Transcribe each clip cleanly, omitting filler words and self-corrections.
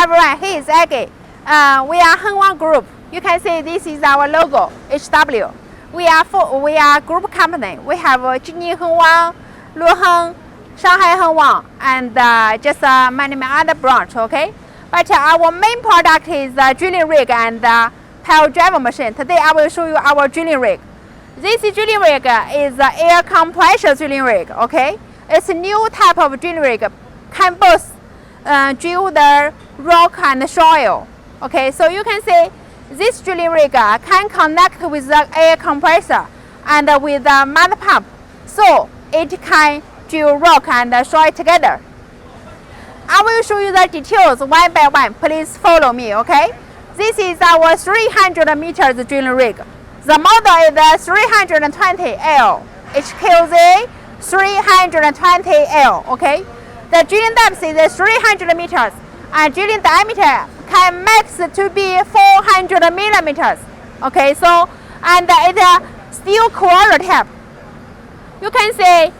everyone, he is Aggie. We are Hengwang Group. You can see this is our logo, HW. We are group company. We have Jingyi Hengwang, Luheng, Shanghai Hengwang, and just many other branch. Okay, but our main product is the drilling rig and pile driver machine. Today I will show you our drilling rig. This drilling rig is the air compressor drilling rig. Okay, it's a new type of drilling rig, can both drill the rock and soil. Okay, so you can see this drilling rig can connect with the air compressor and with the mud pump, so it can drill rock and soil together. I will show you the details one by one. Please follow me. Okay, this is our 300 meters drilling rig. The model is the 320L, HQZ-320L. Okay, the drilling depth is 300 meters and drilling diameter can max to be 400 millimeters. Okay, so and it's steel core type. You can see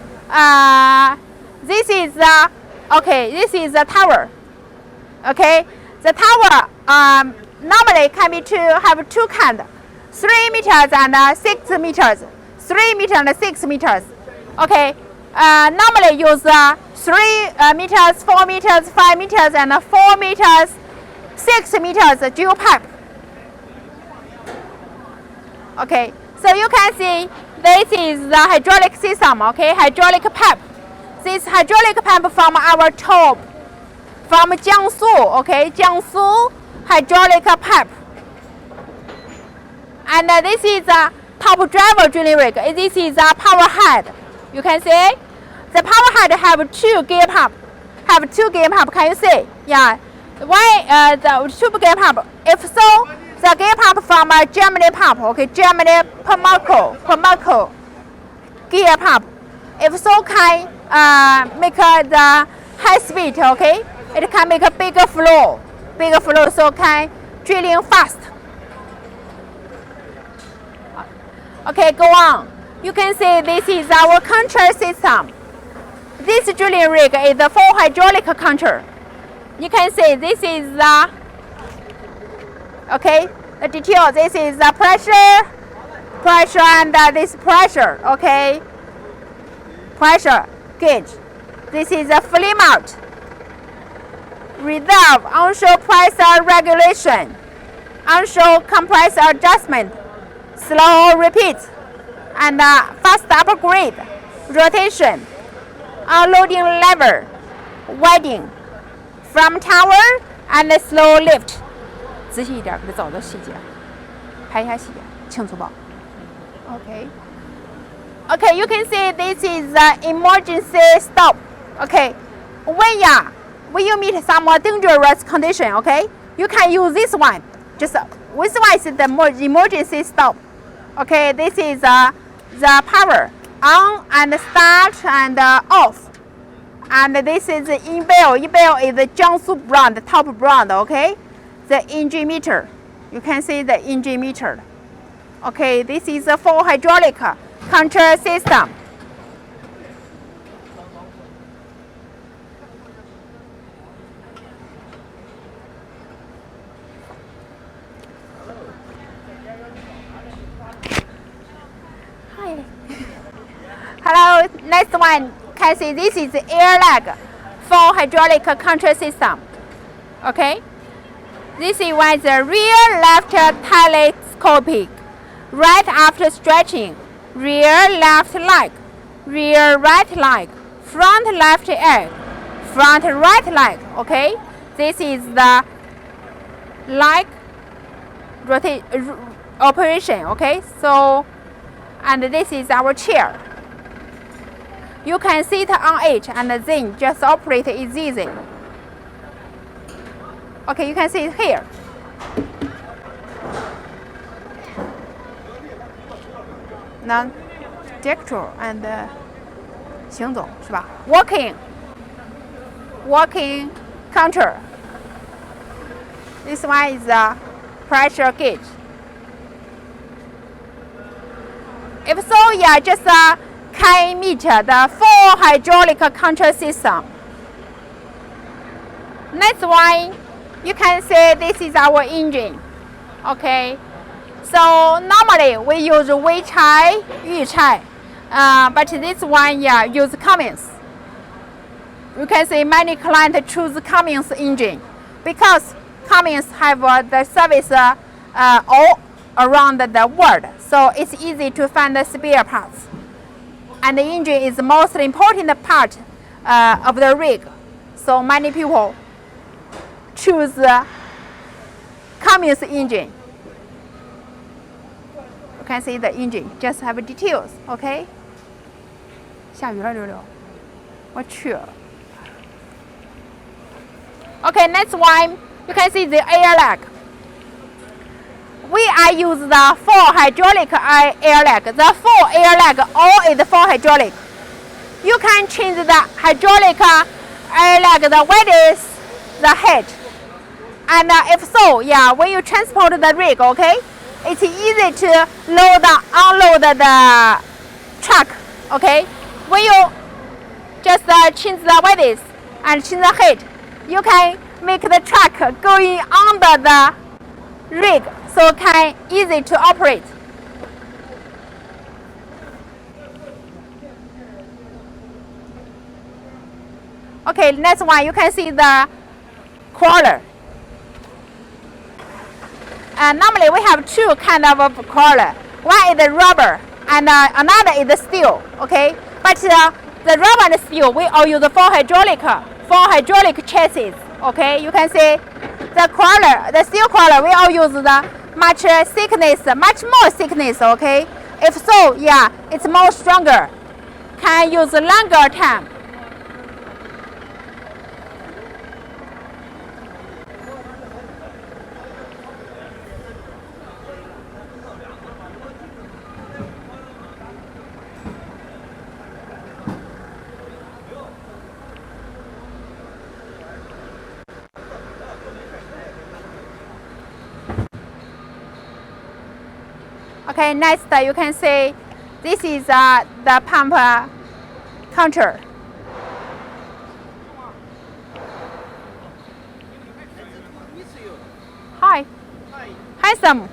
this is this is the tower. Okay, the tower normally can be have two kinds, 3 meters and 6 meters. 3 meters and 6 meters. Okay, normally use 3 meters, 4 meters, 5 meters, and 4 meters, 6 meters drill pipe. Okay, so you can see this is the hydraulic system. Okay, hydraulic pipe. This hydraulic pipe from our top, from Jiangsu. Okay, Jiangsu hydraulic pipe. And this is a top driver drilling rig. This is a power head. You can see the power head have 2 gear pump. Have 2 gear pump. Can you see? Yeah. Why the 2 gear pump? If so, the gear pump from a Germany pump. Okay, Germany Pneumatic gear pump. If so, can make the high speed. Okay, it can make a bigger flow, so can drilling fast. Okay, go on. You can see this is our control system. This drilling rig is the full hydraulic control. You can see this is the the detail. This is the pressure, and this pressure. Okay, pressure gauge. This is a flame out. Reserve onshore pressure regulation, onshore compressor adjustment, slow repeat, and fast upgrade, rotation, unloading lever, widening, from tower and slow lift. 仔细一点，给它找到细节，拍一下细节，清楚吧 ？Okay, you can see this is the emergency stop. Okay, when you meet some dangerous condition, okay, you can use this one. Just this one is the emergency stop. Okay, this is the power on and start and off. And this is the in-bell. In-bell is the Jiangsu brand, top brand. Okay, the engine meter. You can see the engine meter. Okay, this is a full hydraulic control system. Hello, next one, can see this is the air lag for hydraulic control system. Okay, this is one the rear left telescopic, right after stretching, rear left leg, rear right leg, front left leg, front right leg. Okay, this is the leg operation. Okay, so and this is our chair. You can sit on it and then just operate it easy. Okay, you can see it here. Non-gesture and 行走是吧 ？Walking counter. This one is the pressure gauge. If so, yeah, just can meet the full hydraulic control system. Next one, You can say this is our engine. Okay. So normally we use Weichai, Yuchai, but this one, yeah, use Cummins. You can see many clients choose Cummins engine because Cummins have the service all around the world, so it's easy to find the spare parts. And the engine is the most important part of the rig, so many people choose Cummins engine. You can see the engine just have details. Okay. 下雨了，溜溜，我去。Okay, next one, you can see the air lag. We are use the 4 hydraulic air lag. The 4 air lag all is 4 hydraulic. You can change the hydraulic air lag, the width, the height. And if so, yeah, when you transport the rig, okay, it's easy to load and unload the truck, okay. When you just change the width and change the height, you can make the truck going under the rig, so it can easy to operate. Okay, next one, you can see the crawler. Normally we have 2 kind of crawler. One is rubber and another is steel. Okay, but the rubber and steel we all use 4 hydraulic chassis. Okay, you can see the crawler, the steel crawler, we all use the much more thickness. Okay, if so, yeah, it's more stronger, can use longer time. Okay, next you can see this is the pump counter. Hi. Handsome.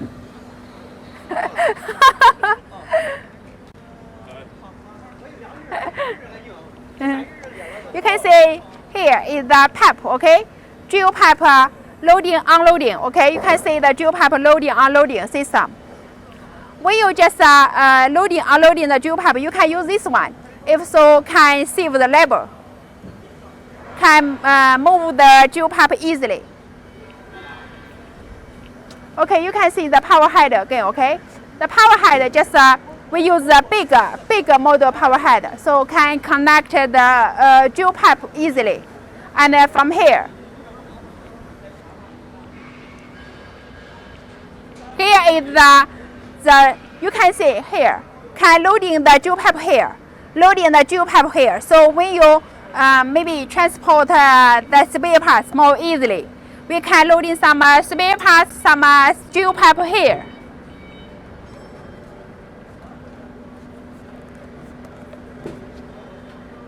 You can see here is the pipe, okay? Drill pipe loading, unloading, okay? You can see the drill pipe loading, unloading system. When you just loading, unloading the drill pipe, you can use this one. If so, can save the labor. Can move the drill pipe easily. Okay, you can see the power head again, okay? The power head just, we use the bigger model power head, so can connect the drill pipe easily. And from here is the you can see here, can loading the drill pipe here, loading the drill pipe here. So when you maybe transport the spare parts more easily, we can load in some spare parts, some drill pipe here.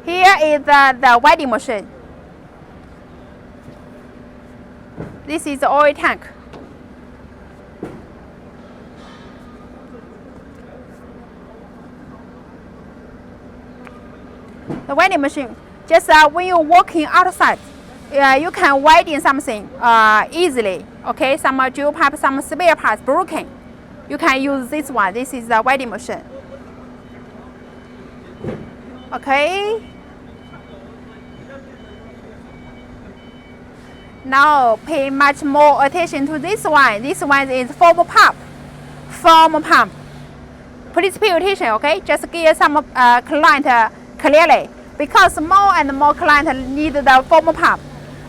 Here is the welding machine. This is the oil tank. The welding machine, just when you're walking outside, you can weld in something easily. Okay, some drill pipe, some spare parts broken, you can use this one. This is the welding machine. Okay. Now pay much more attention to this one. This one is foam pump. Foam pump. Please pay attention. Okay, just give some client clearly, because more and more clients need the foam pump.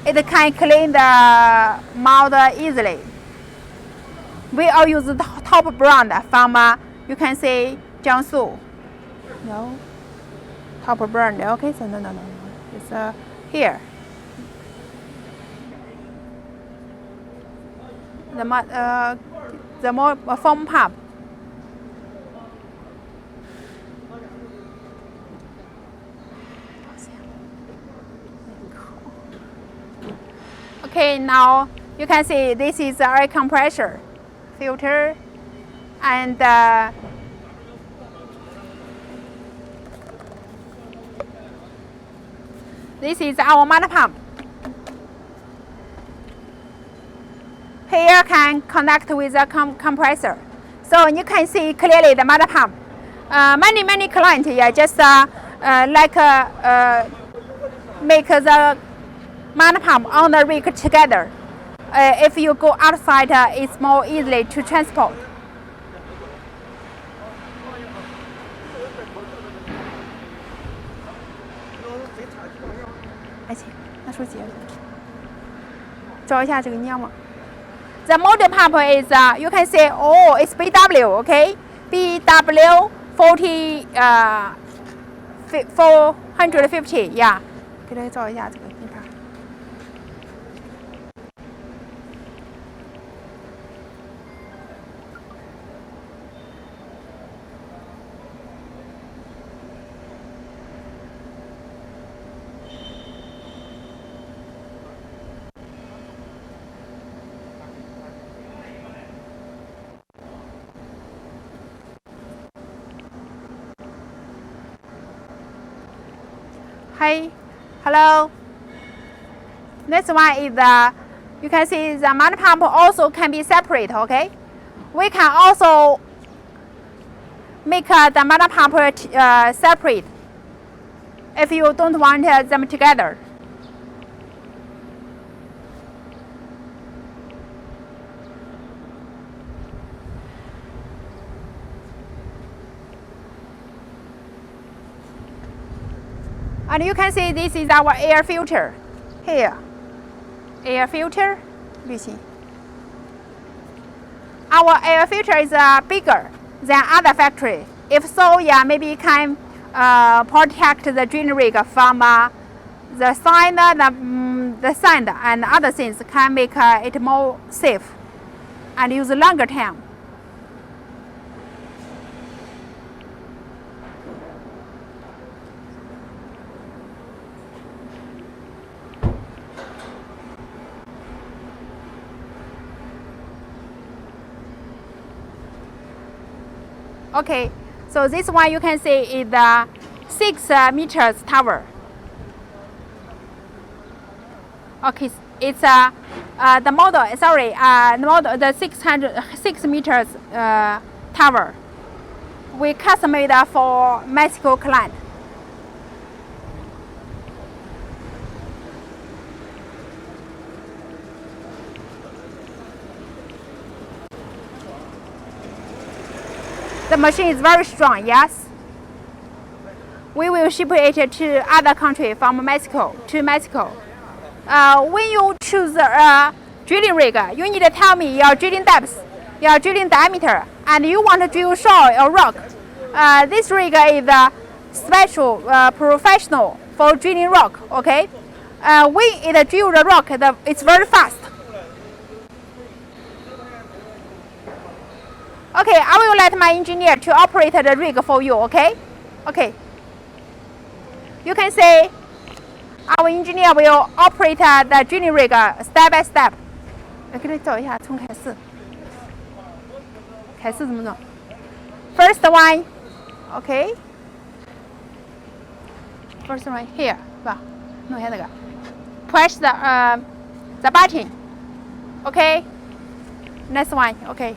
It can clean the mold easily. We all use the top brand from you can see Jiangsu. No, top brand. Okay, so no. It's here. The more foam pump. Okay, now You can see this is the air compressor filter, and this is our mud pump. Here can connect with the compressor, so you can see clearly the mud pump. Many clients just make the mud pump on the rig together. If you go outside, it's more easily to transport. The motor pump is, you can say, oh, it's BW, okay? BW 450, yeah. 给大家照一下这个地盘。Hey, hello. This one is the, you can see the mud pump also can be separate, okay? We can also make the mud pump separate if you don't want them together. And you can see this is our air filter here. Air filter, you see. Our air filter is bigger than other factory. If so, yeah, maybe you can protect the drilling rig from the sand, the sand and other things can make it more safe and use longer time. Okay, so this one you can see is the 6 meters tower. Okay, it's the model. Sorry, the model, the 6 meters tower. We custom made for Mexico client. The machine is very strong, yes. We will ship it to other countries from Mexico to Mexico. When you choose a drilling rig, you need to tell me your drilling depth, your drilling diameter, and you want to drill soil or rock. This rig is special, professional for drilling rock, okay? When it drill the rock, it's very fast. Okay, I will let my engineer to operate the rig for you, okay? Okay. You can say our engineer will operate the drilling rig step by step. 来给你找一下，从开始。开始怎么弄 ？First one, okay. First one here, 是吧？弄一下这个。Press the button, okay. Next one, okay.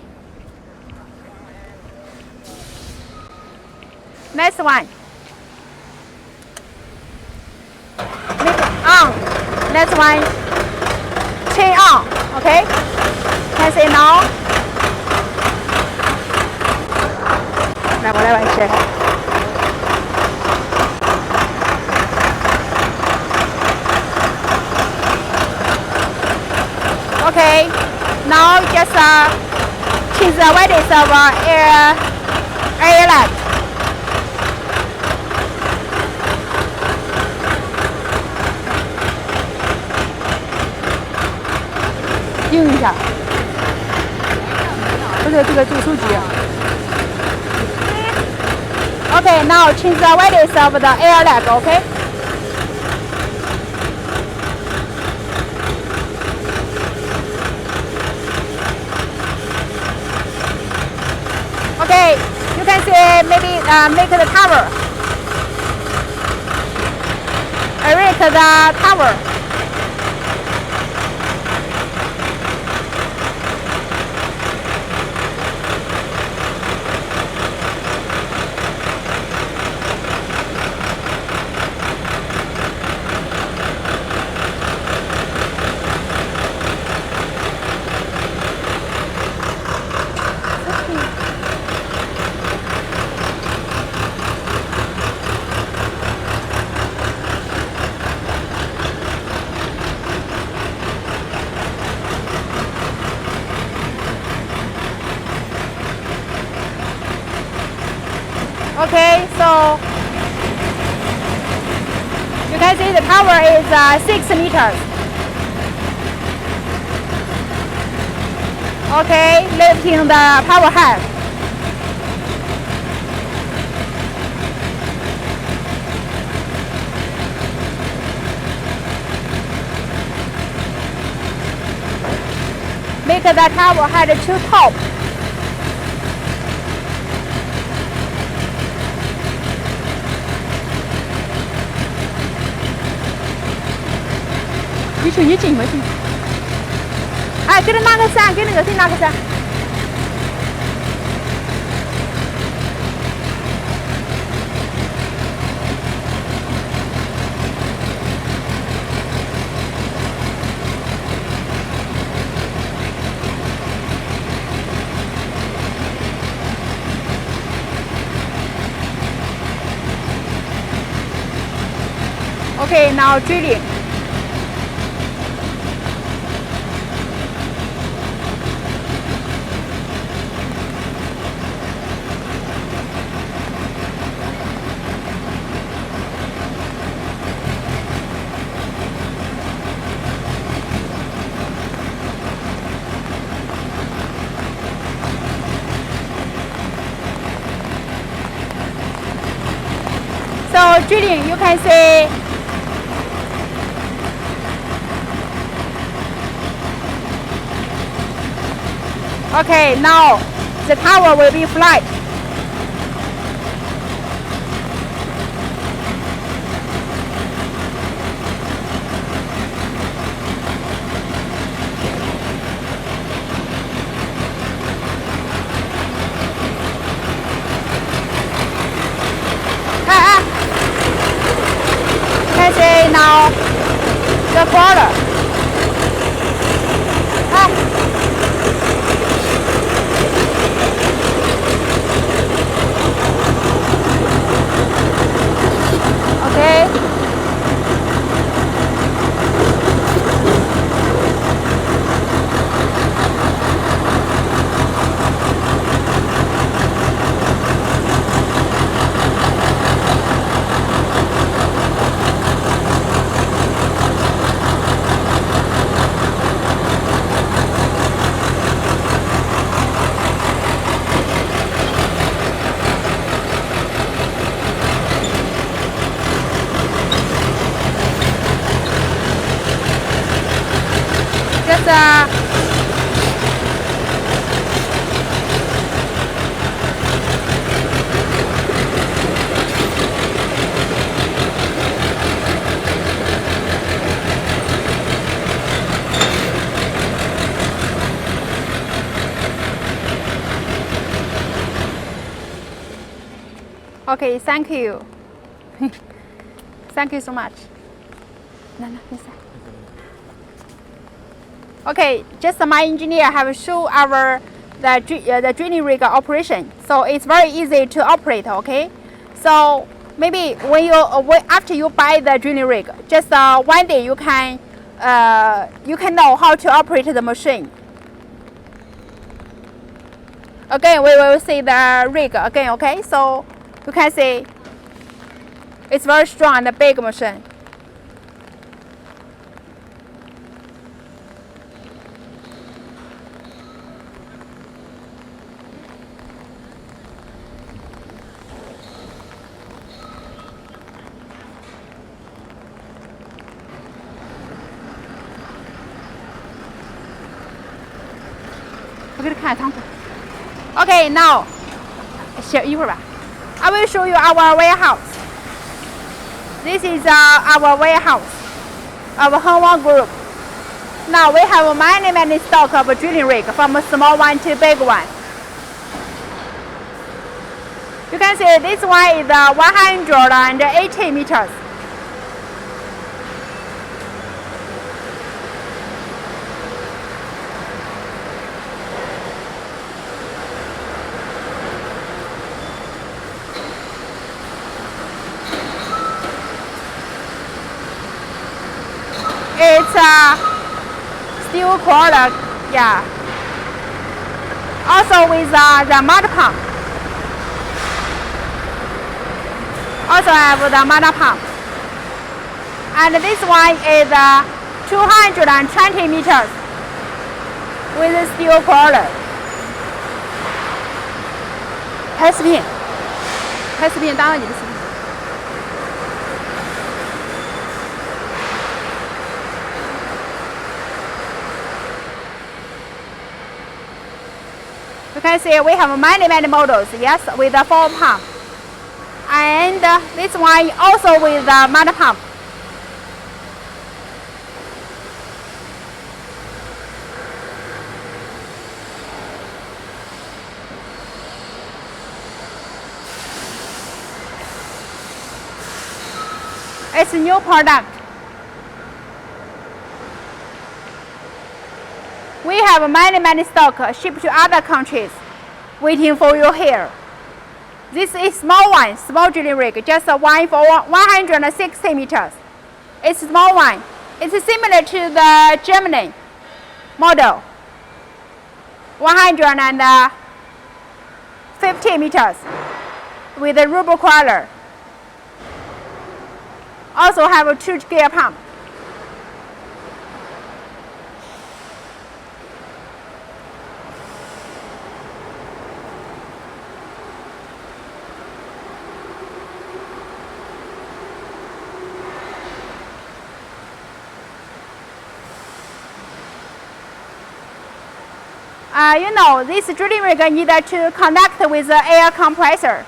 Next one. Make on. Next one. Chain on. Okay. Can say now. 来，我来帮你试。Okay. Now just change the width of air leg.盯一下，这个手机。Okay, now change the width of the air leg. Okay. make the tower. Erect the tower. Okay, so you can see the tower is 6 meters. Okay, lifting the power head. Make the tower head to top.你紧回去。哎，给他拿个伞，给那个谁拿个伞。Okay, now drilling. So drilling, you can see okay, now the tower will be flat. You can see now the border. Okay. Okay, thank you. Thank you so much. Okay, just my engineer have shown our the drilling rig operation, so it's very easy to operate. Okay, so maybe when you after you buy the drilling rig, just one day you can know how to operate the machine. Again, we will see the rig again. Okay, so you can see it's very strong and a big machine. Okay, now 歇一会儿吧。I will show you our warehouse. This is our warehouse of Hengwang Group. Now we have many stock of drilling rig, from small one to big one. You can see this one is 180 meters. It's steel cord, yeah. Also with the mud pump. Also have the mud pump. And this one is 220 meters with a steel cord. 拍视频，拍视频，当然你的视频。You can see we have many models, yes, with the 4 pump. And this one also with the mud pump. It's a new product. We have many stock shipped to other countries waiting for you here. This is small one, small drilling rig, just one for 160 meters. It's small one. It's similar to the Germany model, 150 meters with a rubber crawler. Also have a 2 gear pump. You know, this drilling rig needs to connect with the air compressor.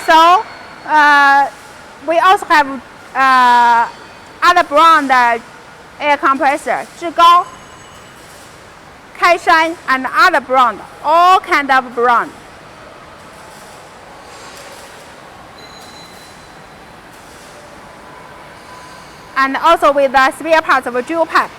So, we also have other brand air compressor, 志高, 开山, and other brand, all kind of brand. And also with the spare parts of a dual pipe.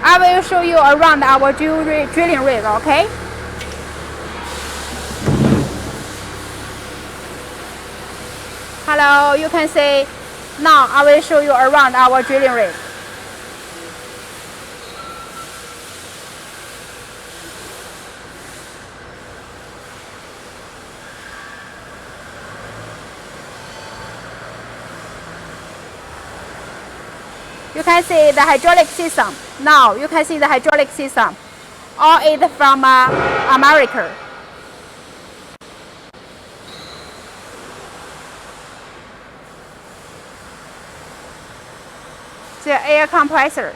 I will show you around our drilling rig, okay? Hello, you can see. Now I will show you around our drilling rig. You can see the hydraulic system. Now you can see the hydraulic system. All is from America. The air compressor.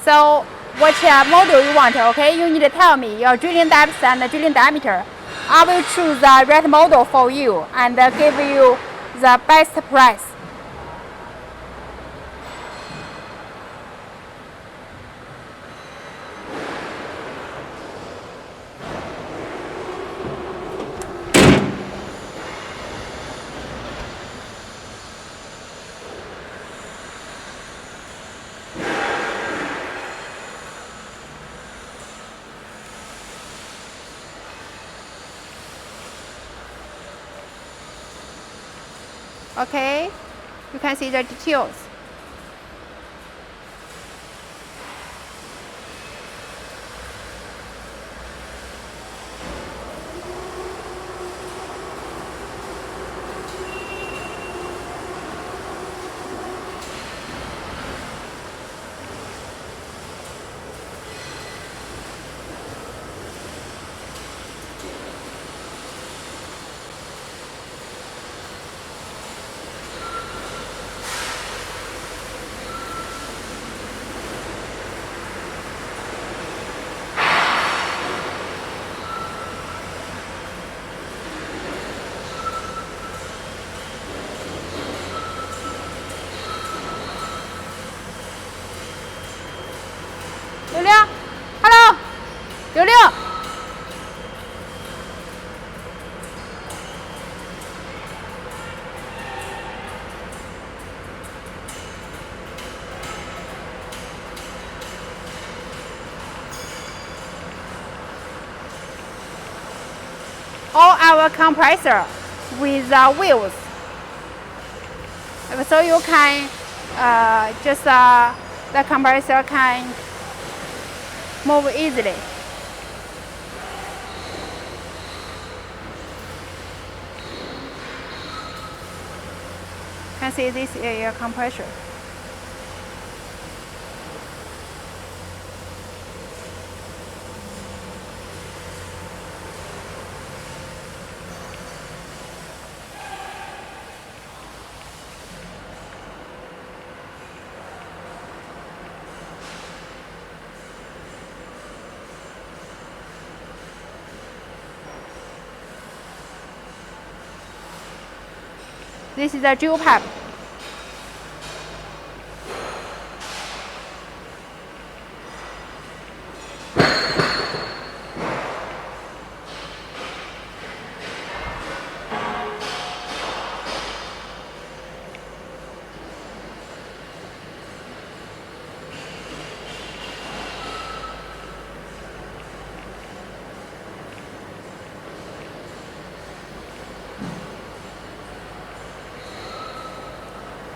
So, what model you want, okay? You need to tell me your drilling depth and drilling diameter. I will choose the right model for you and give you the best price. Okay, you can see the details. Hello， 66。All our compressor with wheels, so you can just the compressor can move easily. You can see this air compressor. This is the drill pipe.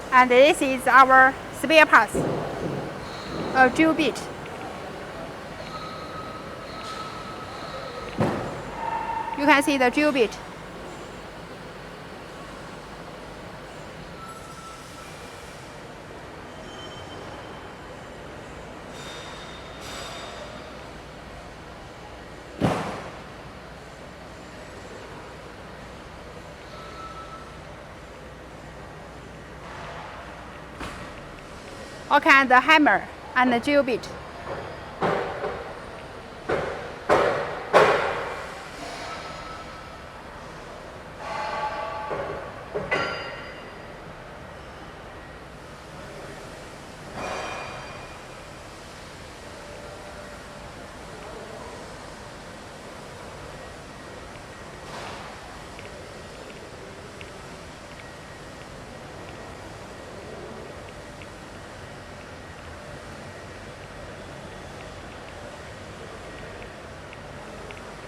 And this is our spare parts, a drill bit. You can see the drill bit. Okay, and the hammer and the drill bit.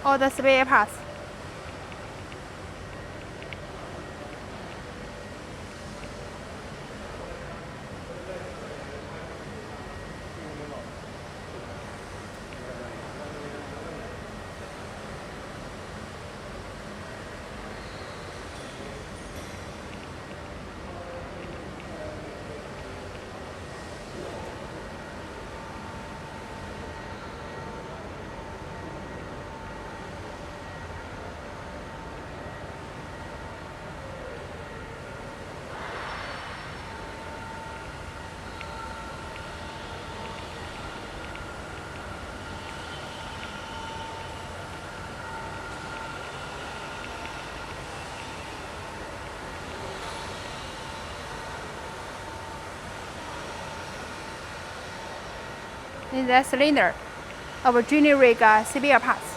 All the spare parts. This is the cylinder of a drilling rig spare parts.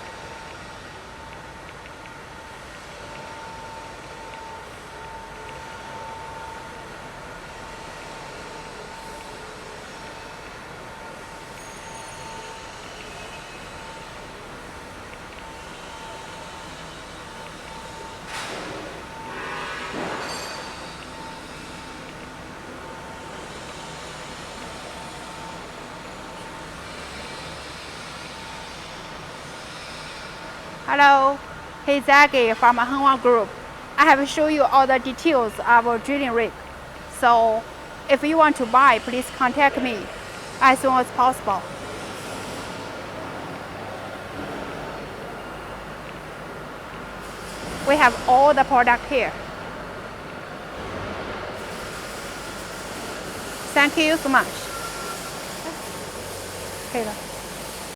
Hello, he's Zaggy from Hengwang Group. I have shown you all the details of our drilling rig. So if you want to buy, please contact me as soon as possible. We have all the product here. Thank you so much. 可以了。